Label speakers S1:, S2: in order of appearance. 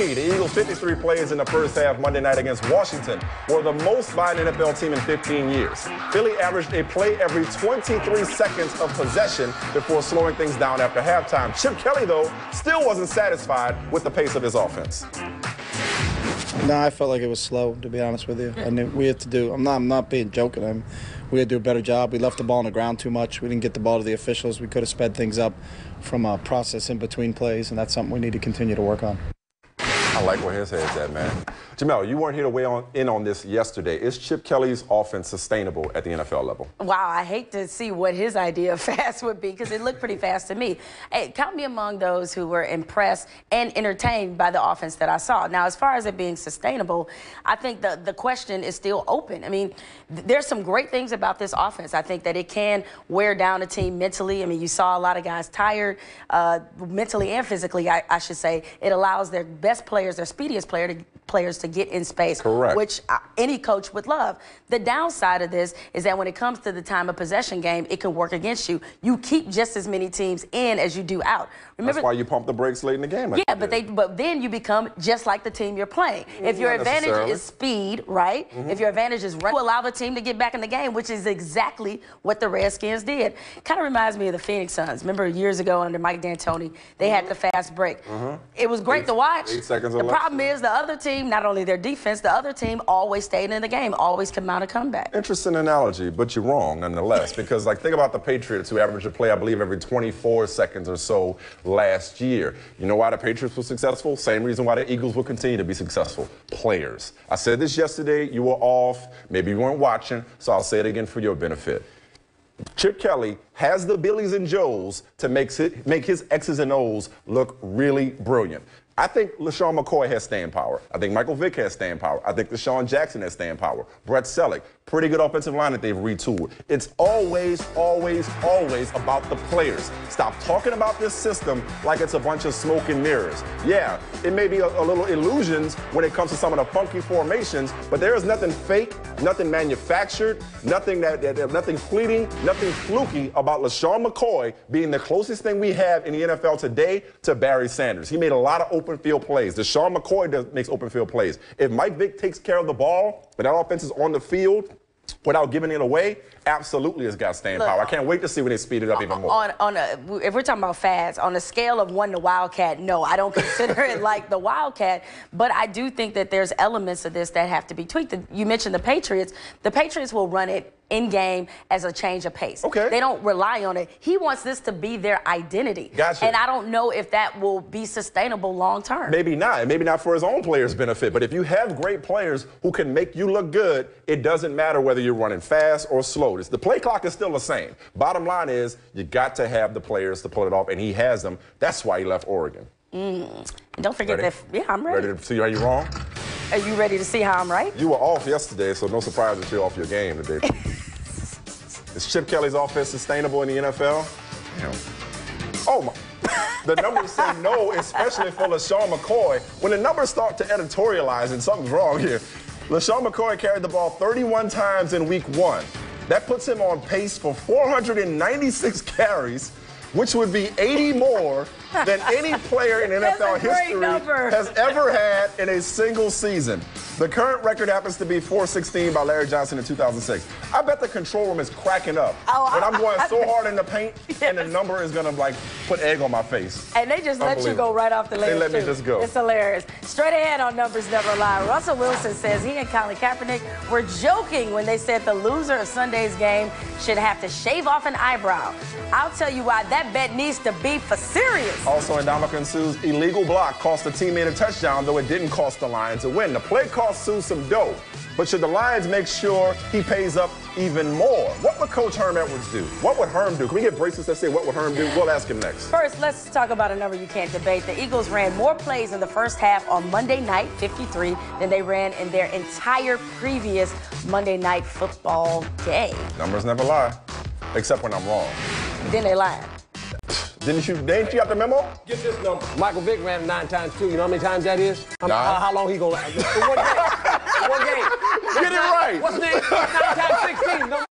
S1: agree. The Eagles' 53 plays in the first half Monday night against Washington were the most by an NFL team in 15 years. Philly averaged a play every 23 seconds of possession before slowing things down after halftime. Chip Kelly, though, still wasn't satisfied with the pace of his offense.
S2: No, I felt like it was slow, to be honest with you. And we had to do, I'm not being joking. We had to do a better job. We left the ball on the ground too much. We didn't get the ball to the officials. We could have sped things up from a process in between plays, and that's something we need to continue to work on.
S1: I like where his head's at, man. Jamel, you weren't here to weigh in on this yesterday. Is Chip Kelly's offense sustainable at the NFL level?
S3: Wow, I hate to see what his idea of fast would be because it looked pretty fast to me. Hey, count me among those who were impressed and entertained by the offense that I saw. Now, as far as it being sustainable, I think the question is still open. I mean, there's some great things about this offense. I think that it can wear down a team mentally. I mean, you saw a lot of guys tired mentally and physically, I should say. It allows their best players, their speediest players to get in space.
S1: Correct.
S3: Which any coach would love. The downside of this is that when it comes to the time of possession game, it can work against you. You keep just as many teams in as you do out. Remember,
S1: that's why you pump the brakes late in the game. Like
S3: yeah, but then you become just like the team you're playing. If your advantage is speed, right? If your advantage is run, you allow the team to get back in the game, which is exactly what the Redskins did. Kind of reminds me of the Phoenix Suns. Remember years ago under Mike D'Antoni, they had the fast break. It was great to watch.
S1: 8 seconds or
S3: the
S1: less.
S3: problem is the other team, not only their defense, the other team always stayed in the game, always come out a comeback.
S1: Interesting analogy, but you're wrong nonetheless, because like think about the Patriots who averaged a play, I believe, every 24 seconds or so last year. You know why the Patriots were successful? Same reason why the Eagles will continue to be successful. Players. I said this yesterday, you were off, maybe you weren't watching, so I'll say it again for your benefit. Chip Kelly has the Billies and Joes to make his X's and O's look really brilliant. I think LaShawn McCoy has staying power. I think Michael Vick has staying power. I think Deshaun Jackson has staying power. Brett Selleck, pretty good offensive line that they've retooled. It's always, always, always about the players. Stop talking about this system like it's a bunch of smoke and mirrors. Yeah, it may be a little illusions when it comes to some of the funky formations, but there is nothing fake, nothing manufactured, nothing fleeting, nothing fluky about LaShawn McCoy being the closest thing we have in the NFL today to Barry Sanders. He made a lot of open field plays. Deshaun McCoy makes open field plays. If Mike Vick takes care of the ball, but that offense is on the field without giving it away, absolutely it's got staying power. I can't wait to see when they speed it up even more.
S3: If we're talking about fads, on a scale of 1 to Wildcat, no, I don't consider it like the Wildcat, but I do think that there's elements of this that have to be tweaked. You mentioned the Patriots. The Patriots will run it in game as a change of pace.
S1: Okay.
S3: They don't rely on it. He wants this to be their identity.
S1: Gotcha.
S3: And I don't know if that will be sustainable long term.
S1: Maybe not. And maybe not for his own players' benefit. But if you have great players who can make you look good, it doesn't matter whether you're running fast or slow. The play clock is still the same. Bottom line is you got to have the players to pull it off, and he has them. That's why he left Oregon.
S3: Don't forget that. Yeah, I'm ready.
S1: Ready to see, are you wrong?
S3: Are you ready to see how I'm right?
S1: You were off yesterday, so no surprise that you're off your game today. Is Chip Kelly's offense sustainable in the NFL? Yeah. Oh, my. The numbers say no, especially for LaShawn McCoy. When the numbers start to editorialize, and something's wrong here, LaShawn McCoy carried the ball 31 times in week 1. That puts him on pace for 496 carries, which would be 80 more than any player in NFL history has ever had in a single season. The current record happens to be 416 by Larry Johnson in 2006. I bet the control room is cracking up when I'm going so hard in the paint and the number is going to, like, put egg on my face.
S3: And they just let you go right off the ledge,
S1: They let me just go.
S3: It's hilarious. Straight ahead on Numbers Never Lie, Russell Wilson says he and Colin Kaepernick were joking when they said the loser of Sunday's game should have to shave off an eyebrow. I'll tell you why that bet needs to be for serious.
S1: Also, Ndamukong Suh's illegal block cost a teammate a touchdown, though it didn't cost the Lions a win. The play cost Suh some dough, but should the Lions make sure he pays up even more? What would Coach Herm Edwards do? What would Herm do? Can we get bracelets that say what would Herm do? We'll ask him next.
S3: First, let's talk about a number you can't debate. The Eagles ran more plays in the first half on Monday night, 53, than they ran in their entire previous Monday Night Football game.
S1: Numbers never lie, except when I'm wrong.
S3: Then they lied.
S1: Didn't you got the memo?
S4: Get this number. Michael Vick ran it 9 times too. You know how many times that is? How long he gonna last? One game.
S1: Get it right.
S4: What's the name? 9 times 16.